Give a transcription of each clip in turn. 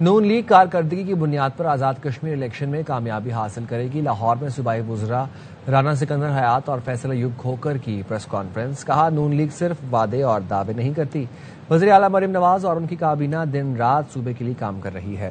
نون league کارکردگی کی بنیاد پر آزاد کشمیر الیکشن میں کامیابی حاصل کرے گی۔ لاہور میں صوبائی وزراء رانا سکندر حیات اور فیصل ایوب کھوکر کی پریس کانفرنس۔ کہا نون لیگ صرف وعدے اور دعوے نہیں کرتی، وزیر اعلیٰ مریم نواز اور ان کی کابینہ دن رات صوبے کے لیے کام کر رہی ہے۔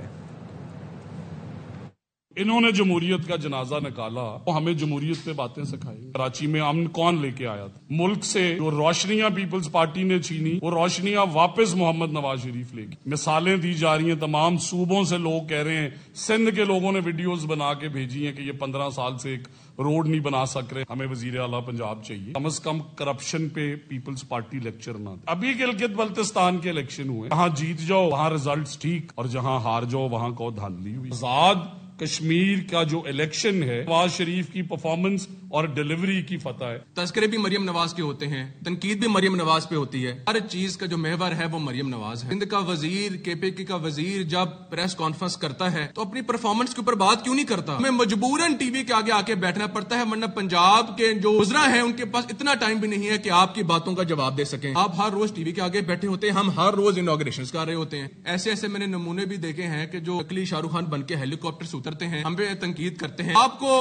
انہوں نے جمہوریت کا جنازہ نکالا، وہ ہمیں جمہوریت پہ باتیں سکھائی۔ کراچی میں امن کون لے کے آیا تھا؟ ملک سے جو روشنیاں پیپلز پارٹی نے چھینی، وہ روشنیاں واپس محمد نواز شریف لے گی۔ مثالیں دی جا رہی ہیں، تمام صوبوں سے لوگ کہہ رہے ہیں، سندھ کے لوگوں نے ویڈیوز بنا کے بھیجی ہیں کہ یہ 15 سال سے ایک روڈ نہیں بنا سک رہے، ہمیں وزیر اعلیٰ پنجاب چاہیے۔ کم از کم کرپشن پہ پیپلز پارٹی لیکچر نہ دے۔ ابھی گلگت بلتستان کے الیکشن ہوئے، جہاں جیت جاؤ وہاں ریزلٹس ٹھیک، اور جہاں ہار جاؤ وہاں کو دھاندلی ہوئی۔ آزاد کشمیر کا جو الیکشن ہے، نواز شریف کی پرفارمنس اور ڈیلیوری کی فتح ہے۔ تذکرے بھی مریم نواز کے ہوتے ہیں، تنقید بھی مریم نواز پہ ہوتی ہے، ہر چیز کا جو محور ہے وہ مریم نواز ہے۔ ہند کا وزیر، کے پی کے کا وزیر جب پریس کانفرنس کرتا ہے تو اپنی پرفارمنس کے اوپر بات کیوں نہیں کرتا؟ ہمیں مجبوراً ٹی وی کے آگے آ کے بیٹھنا پڑتا ہے، ورنہ پنجاب کے جو وزراء ہیں ان کے پاس اتنا ٹائم بھی نہیں ہے کہ آپ کی باتوں کا جواب دے سکیں۔ آپ ہر روز ٹی وی کے آگے بیٹھے ہوتے ہیں، ہم ہر روز انوگریشنز کر رہے ہوتے ہیں۔ ایسے ایسے میں نے نمونے بھی دیکھے ہیں کہ جو اکلی شاہ رخ خان بن کے ہیلی کاپٹر سے اترتے ہیں، ہم پہ تنقید کرتے ہیں۔ آپ کو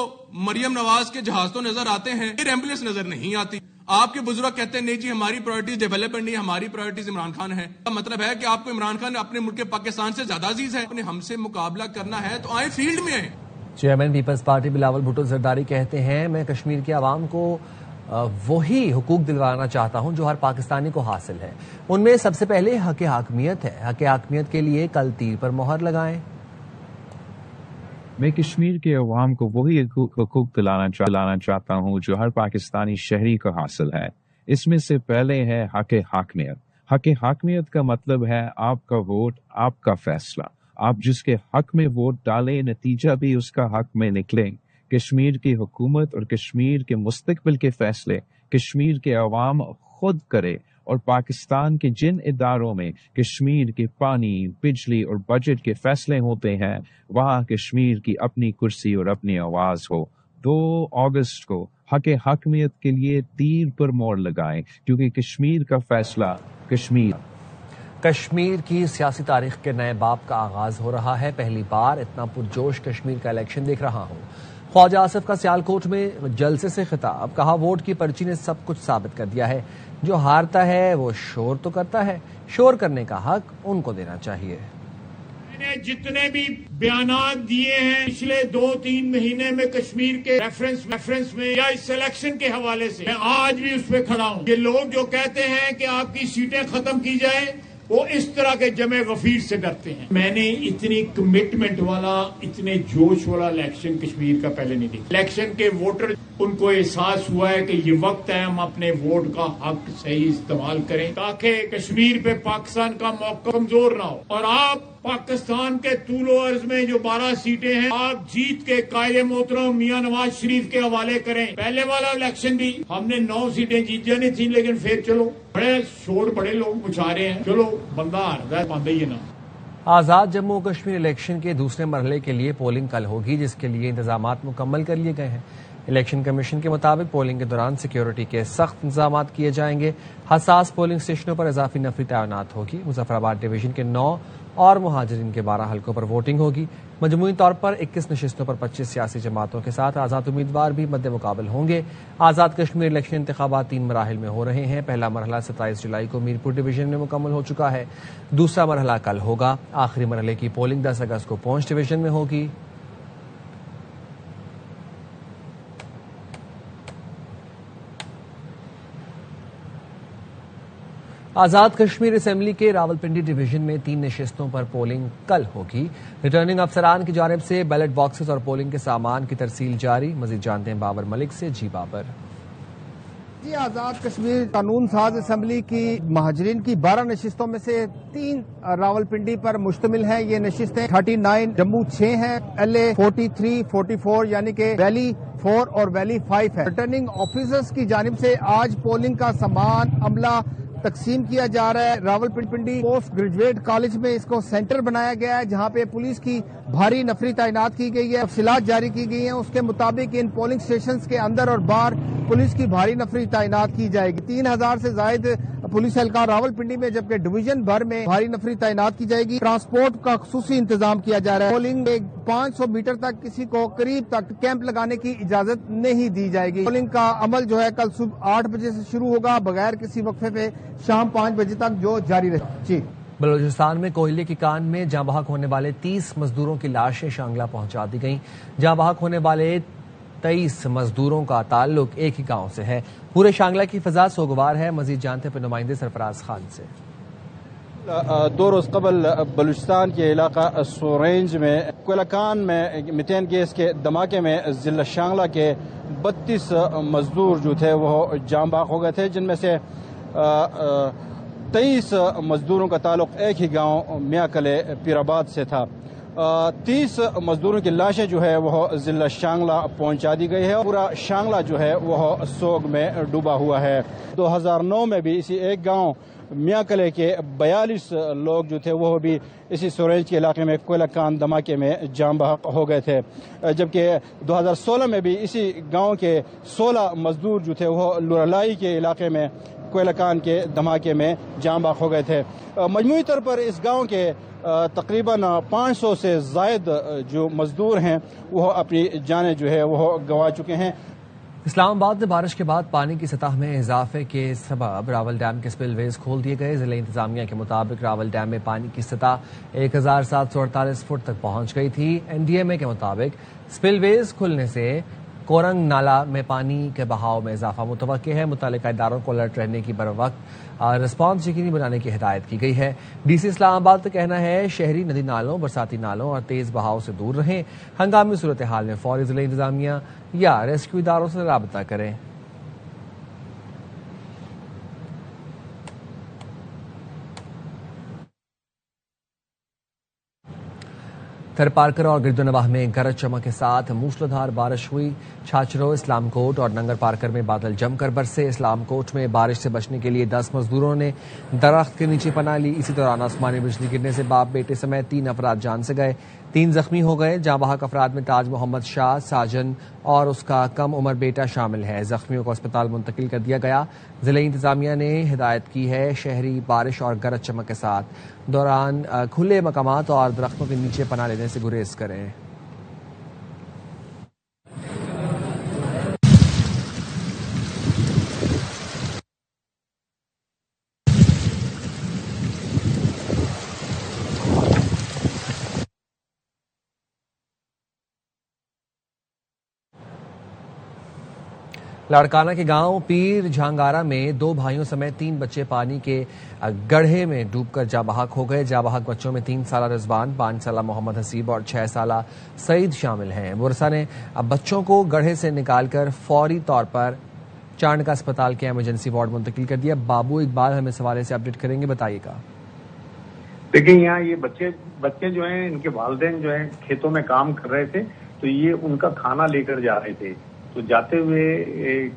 مریم نواز کے جہاز تو نظر آتے ہیں، ایئر ایمبولینس نظر نہیں آتی۔ آپ کے بزرگ کہتے ہیں نہیں جی ہماری پرائرٹیز ڈیولپمنٹ نہیں، ہماری پرائرٹیز عمران خان ہے۔ کا مطلب ہے کہ آپ کو عمران خان اپنے ملک پاکستان سے زیادہ عزیز ہے۔ انہیں ہم سے مقابلہ کرنا ہے تو آئے فیلڈ میں آئے۔ چیئرمین پیپلز پارٹی بلاول بھٹو زرداری کہتے ہیں، میں کشمیر کے عوام کو وہی حقوق دلوانا چاہتا ہوں جو ہر پاکستانی کو حاصل ہے۔ ان میں سب سے پہلے حق حاکمیت ہے۔ حق حاکمیت کے لیے کل تیر پر مہر لگائیں۔ میں کشمیر کے عوام کو وہی حقوق دلانا چاہتا ہوں جو ہر پاکستانی شہری کو حاصل ہے۔ اس میں سے پہلے ہے حق حاکمیت۔ حق حاکمیت کا مطلب ہے آپ کا ووٹ، آپ کا فیصلہ۔ آپ جس کے حق میں ووٹ ڈالیں، نتیجہ بھی اس کا حق میں نکلے۔ کشمیر کی حکومت اور کشمیر کے مستقبل کے فیصلے کشمیر کے عوام خود کرے، اور پاکستان کے جن اداروں میں کشمیر کے پانی، بجلی اور بجٹ کے فیصلے ہوتے ہیں، وہاں کشمیر کی اپنی کرسی اور اپنی آواز ہو۔ 2 اگست کو حق حاکمیت کے لیے تیر پر مہر لگائیں، کیونکہ کشمیر کا فیصلہ کشمیر کی سیاسی تاریخ کے نئے باب کا آغاز ہو رہا ہے۔ پہلی بار اتنا پرجوش کشمیر کا الیکشن دیکھ رہا ہوں۔ خواجہ آصف کا سیالکوٹ میں جلسے سے خطاب، کہا ووٹ کی پرچی نے سب کچھ ثابت کر دیا ہے، جو ہارتا ہے وہ شور تو کرتا ہے، شور کرنے کا حق ان کو دینا چاہیے۔ میں نے جتنے بھی بیانات دیے ہیں پچھلے 2-3 مہینے میں کشمیر کے ریفرنس میں یا اس الیکشن کے حوالے سے، میں آج بھی اس پہ کھڑا ہوں۔ یہ لوگ جو کہتے ہیں کہ آپ کی سیٹیں ختم کی جائیں، وہ اس طرح کے جمع غفیر سے ڈرتے ہیں۔ میں نے اتنی کمٹمنٹ والا، اتنے جوش والا الیکشن کشمیر کا پہلے نہیں دیکھا۔ الیکشن کے ووٹر ان کو احساس ہوا ہے کہ یہ وقت ہے ہم اپنے ووٹ کا حق صحیح استعمال کریں تاکہ کشمیر پہ پاکستان کا موقع کمزور نہ ہو۔ اور آپ پاکستان کے طول و عرض میں جو 12 سیٹیں ہیں، آپ جیت کے قائد محترم میاں نواز شریف کے حوالے کریں۔ پہلے والا الیکشن بھی ہم نے 9 سیٹیں جیت جانی تھیں، لیکن پھر چلو بڑے لوگ مچا رہے ہیں، چلو بندہ ہارتا ہے باندھا ہی نا۔ آزاد جموں کشمیر الیکشن کے دوسرے مرحلے کے لیے پولنگ کل ہوگی، جس کے لیے انتظامات مکمل کر لیے گئے ہیں۔ الیکشن کمیشن کے مطابق پولنگ کے دوران سیکیورٹی کے سخت انتظامات کیے جائیں گے۔ حساس پولنگ اسٹیشنوں پر اضافی نفری تعینات ہوگی۔ مظفر آباد ڈویژن کے 9 اور مہاجرین کے 12 حلقوں پر ووٹنگ ہوگی۔ مجموعی طور پر 21 نشستوں پر 25 سیاسی جماعتوں کے ساتھ آزاد امیدوار بھی مد مقابل ہوں گے۔ آزاد کشمیر الیکشن انتخابات 3 مراحل میں ہو رہے ہیں۔ پہلا مرحلہ 27 جولائی کو میرپور ڈویژن میں مکمل ہو چکا ہے۔ دوسرا مرحلہ کل ہوگا۔ آخری مرحلے کی پولنگ 10 اگست کو پونچھ ڈویژن میں ہوگی۔ آزاد کشمیر اسمبلی کے راولپنڈی ڈویژن میں 3 نشستوں پر پولنگ کل ہوگی۔ ریٹرننگ افسران کی جانب سے بیلٹ باکسز اور پولنگ کے سامان کی ترسیل جاری۔ مزید جانتے ہیں بابر ملک سے۔ جی بابر۔ آزاد کشمیر قانون ساز اسمبلی کی مہاجرین کی 12 نشستوں میں سے 3 راولپنڈی پر مشتمل ہیں۔ یہ نشستیں 39 جموں 6 ہیں، ایل اے 43 44 یعنی کہ ویلی 4 اور ویلی 5 ہے۔ ریٹرننگ آفیسرز کی جانب سے آج پولنگ کا سامان عملہ تقسیم کیا جا رہا ہے۔ راولپنڈی پوسٹ گریجویٹ کالج میں اس کو سینٹر بنایا گیا ہے، جہاں پہ پولیس کی بھاری نفری تعینات کی گئی ہے۔ تفصیلات جاری کی گئی ہیں، اس کے مطابق ان پولنگ اسٹیشنز کے اندر اور باہر پولیس کی بھاری نفری تعینات کی جائے گی۔ 3000 سے زائد पुलिस एहलकार रावलपिंडी में, जबकि डिवीजन भर में भारी नफरी तैनात की जाएगी। ट्रांसपोर्ट का खुसूसी इंतजाम किया जा रहा है। पोलिंग में 500 मीटर तक किसी को करीब तक कैंप लगाने की इजाजत नहीं दी जाएगी। पोलिंग का अमल जो है कल सुबह 8 बजे से शुरू होगा, बगैर किसी वक्फे पे शाम 5 बजे तक जो जारी रहेगा। जी। बलूचिस्तान में कोयले की कान में जाँ बहक होने वाले 30 मजदूरों की लाशें शांगला पहुंचा दी गईं। जाँ बहक होने वाले 23 मजदूरों का ताल्लुक एक ही गांव से है। पूरे शांगला की फिजा सोगवार है। मजीद जानते हैं नुमाइंदे सरफराज खान से। 2 रोज कबल बलूचिस्तान के इलाका सोरेंज में कोयला कान में मीथेन गैस के धमाके में जिला शांगला के 32 मजदूर जो थे वो जाँ बहक हो गए थे, जिनमें से 23 मजदूरों का ताल्लुक एक ही गांव मियाकले पीराबाद से था। 30 मजदूरों की लाशें जो है वह जिला शांगला पहुंचा दी गई है। पूरा शांगला जो है वह सोग में डूबा हुआ है। 2009 में भी इसी एक गांव मियाकले के 42 लोग जो थे वह भी इसी सोरेंज के इलाके में कोयला कान धमाके में जाँ बहक हो गए थे, जबकि 2016 में भी इसी गांव के 16 मजदूर जो थे वह लुरलाई के इलाके में कोयला कान के धमाके में जाँ बहक हो गए थे। मजमूई तौर पर इस गांव के तकरीबन 500 से ज़ायद जो मजदूर हैं वह अपनी जानें जो है वह गंवा चुके हैं। इस्लामाबाद में बारिश के बाद पानी की सतह में इजाफे के सबब रावल डैम के स्पिलवेज खोल दिए गए। जिला इंतजामिया के मुताबिक रावल डैम में पानी की सतह 1748 फुट तक पहुंच गई थी। एनडीएमए के मुताबिक स्पिलवेज खुलने से कोरंग नाला में पानी के बहाव में इजाफा मुतवक्के है। मुतल्लिका इदारों को अलर्ट रहने की बरवक्त रिस्पांस यकीनी बनाने की हिदायत की गई है। डीसी इस्लामाबाद का कहना है शहरी नदी नालों, बरसाती नालों और तेज बहाव से दूर रहें। हंगामी सूरत हाल में फौरी जिला इंतजामिया या रेस्क्यू इदारों से राबता करें। थरपारकर और गिरदोनवाह में गरज चमक के साथ मूसलाधार बारिश हुई। छाछरो, इस्लामकोट और नंगर पारकर में बादल जमकर बरसे। इस्लामकोट में बारिश से बचने के लिए 10 मजदूरों ने दरख्त के नीचे पनाह ली। इसी दौरान आसमानी बिजली गिरने से बाप बेटे समेत 3 अफराद जान से गए, 3 जख्मी हो गए। जाँ बहक अफराद में ताज मोहम्मद शाह, साजन और उसका कम उम्र बेटा शामिल है। जख्मियों को अस्पताल मुंतकिल कर दिया गया। जिला इंतजामिया ने हिदायत की है शहरी बारिश और गरज चमक के साथ दौरान खुले मकामात और दरख्तों के नीचे पनाह लेने से गुरेज करें। लाड़काना के गांव पीर झांगारा में 2 भाइयों समेत 3 बच्चे पानी के गड्ढे में डूबकर जाँ बहक हो गए। जाँ बहक बच्चों में 3 साला रिजवान, 5 साला मोहम्मद हसीब और 6 साला सईद शामिल हैं। बुरसा ने अब बच्चों को गड्ढे से निकालकर फौरी तौर पर चांडका अस्पताल के इमरजेंसी वार्ड मुंतकिल कर दिया। बाबू इकबाल हमें इस हवाले से अपडेट करेंगे, बताइएगा। देखिए, यहाँ ये बच्चे जो हैं, इनके वालिदैन जो हैं खेतों में काम कर रहे थे, तो ये उनका खाना लेकर जा रहे थे। तो जाते हुए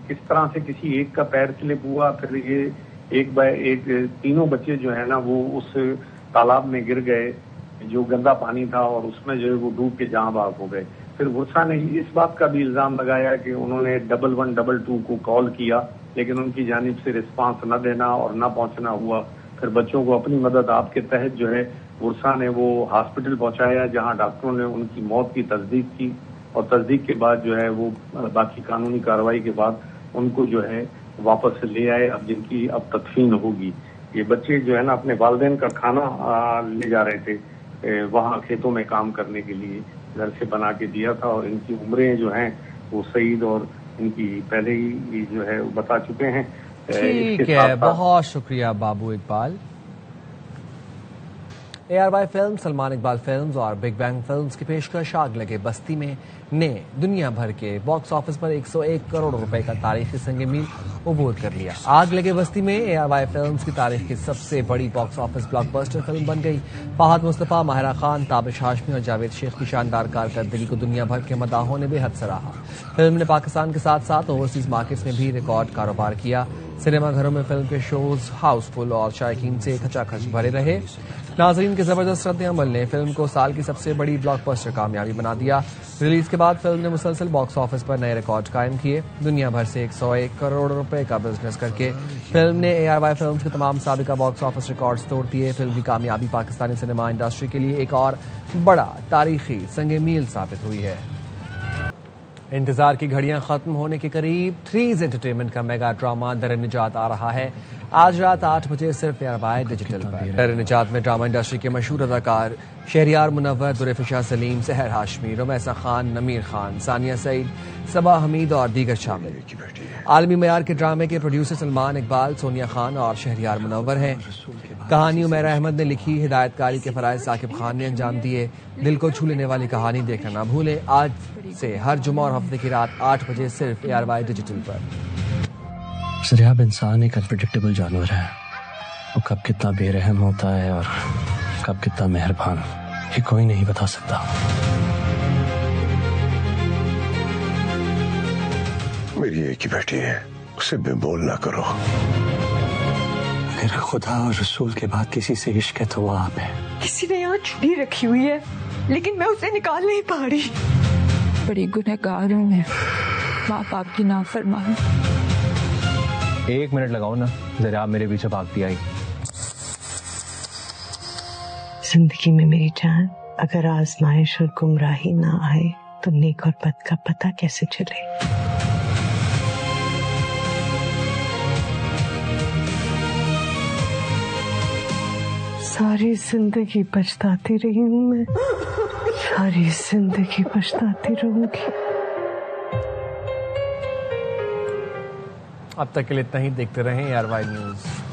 किस तरह से किसी एक का पैर स्लिप हुआ, फिर ये एक बाय एक तीनों बच्चे जो है ना वो उस तालाब में गिर गए जो गंदा पानी था, और उसमें जो है वो डूब के जाँ बहक हो गए। फिर गुस्सा ने इस बात का भी इल्जाम लगाया कि उन्होंने 1122 को कॉल किया, लेकिन उनकी जानिब से रिस्पांस न देना और न पहुंचना हुआ। फिर बच्चों को अपनी मदद आपके तहत जो है गुस्सा ने वो हॉस्पिटल पहुंचाया, जहां डॉक्टरों ने उनकी मौत की तस्दीक की, और तस्दीक के बाद जो है वो बाकी कानूनी कार्रवाई के बाद उनको जो है वापस ले आए, अब जिनकी अब तदफीन होगी। ये बच्चे जो है ना अपने वालिदैन का खाना ले जा रहे थे वहाँ खेतों में काम करने के लिए, घर से बना के दिया था, और इनकी उम्रें जो हैं वो सईद और इनकी पहले ही जो है वो बता चुके हैं। ठीक है, बहुत शुक्रिया Babu Iqbal. ARY film, Salman Iqbal films और बिग बैंग फिल्म्स की पेशकश आग लगे बस्ती में ने दुनिया भर के बॉक्स ऑफिस पर 101 करोड़ रुपए का तारीखी संग मील उबूर कर लिया। आग लगे बस्ती में ARY फिल्म्स की तारीख की सबसे बड़ी बॉक्स ऑफिस ब्लॉकबस्टर फिल्म बन गई। फहद मुस्तफा, माहिरा खान, ताबिश हाशमी और जावेद शेख की शानदार कारकर्दगी को दुनिया भर के मदाहों ने बेहद सराहा। फिल्म ने पाकिस्तान के साथ साथ ओवरसीज मार्केट्स में भी रिकॉर्ड कारोबार किया। सिनेमा घरों में फिल्म के शोज हाउसफुल और शायकीन से खचाखच भरे रहे। नाजरीन के जबरदस्त रद्द-ए-अमल ने फिल्म को साल की सबसे बड़ी ब्लॉकबस्टर कामयाबी बना दिया। रिलीज के बाद फिल्म ने मुसलसल बॉक्स ऑफिस पर नए रिकॉर्ड कायम किए। दुनिया भर से 101 करोड़ रुपए का बिजनेस करके फिल्म ने ARY फिल्म्स के तमाम साबिका बॉक्स ऑफिस रिकॉर्ड्स तोड़ दिए। फिल्म की कामयाबी पाकिस्तानी सिनेमा इंडस्ट्री के लिए एक और बड़ा तारीखी संगे मील साबित हुई है। इंतजार की घड़ियां खत्म होने के करीब 3 एंटरटेनमेंट का मेगा ड्रामा दर-ए-निजात आ रहा है। आज रात 8 बजे सिर्फ ARY डिजिटल पर। दर-ए-निजात में ड्रामा इंडस्ट्री के मशहूर अदाकार शहरियार मुनव्वर, दुरेफिशा सलीम, सहर हाशमी, रुमैसा खान, नमीर खान, सानिया सईद, सबा हमीद और दीगर शामिल। आलमी मयार के ड्रामे के प्रोड्यूसर सलमान इकबाल, सोनिया खान और शहरियार मुनव्वर हैं। कहानी उमैरा अहमद ने लिखी, हिदायतकारी के फराइज साकिब खान ने अंजाम दिए। दिल को छू लेने वाली कहानी देखना ना भूलें। आज से हर जुमा और हफ्ते की रात 8 बजे सिर्फ ARY डिजिटल पर। सरियाब इंसान एक अनप्रेडिक्टेबल जानवर है। वो कब कितना बेरहम होता है और कब कितना मेहरबान, ये कोई नहीं बता सकता। मेरी एक ही बेटी है, उसे बेबोल ना करो। अगर खुदा और रसूल के बाद किसी से इश्क है तो वो आप है। किसी ने यहाँ छुरी रखी हुई है, लेकिन मैं उसे निकाल नहीं पा रही। बड़ी गुनहगार हूँ मैं, माँ बाप की नाफरमान। 1 मिनट लगाओ ना, जरा आप मेरे पीछे भागती आई। जिंदगी में मेरी जान, अगर आजमाइश और गुमराही ना आए तो नेक और बद का पता कैसे चले। सारी जिंदगी पछताती रही हूँ मैं, सारी जिंदगी पछताती रहूंगी। अब तक के लिए इतना ही। देखते रहें ARY न्यूज़।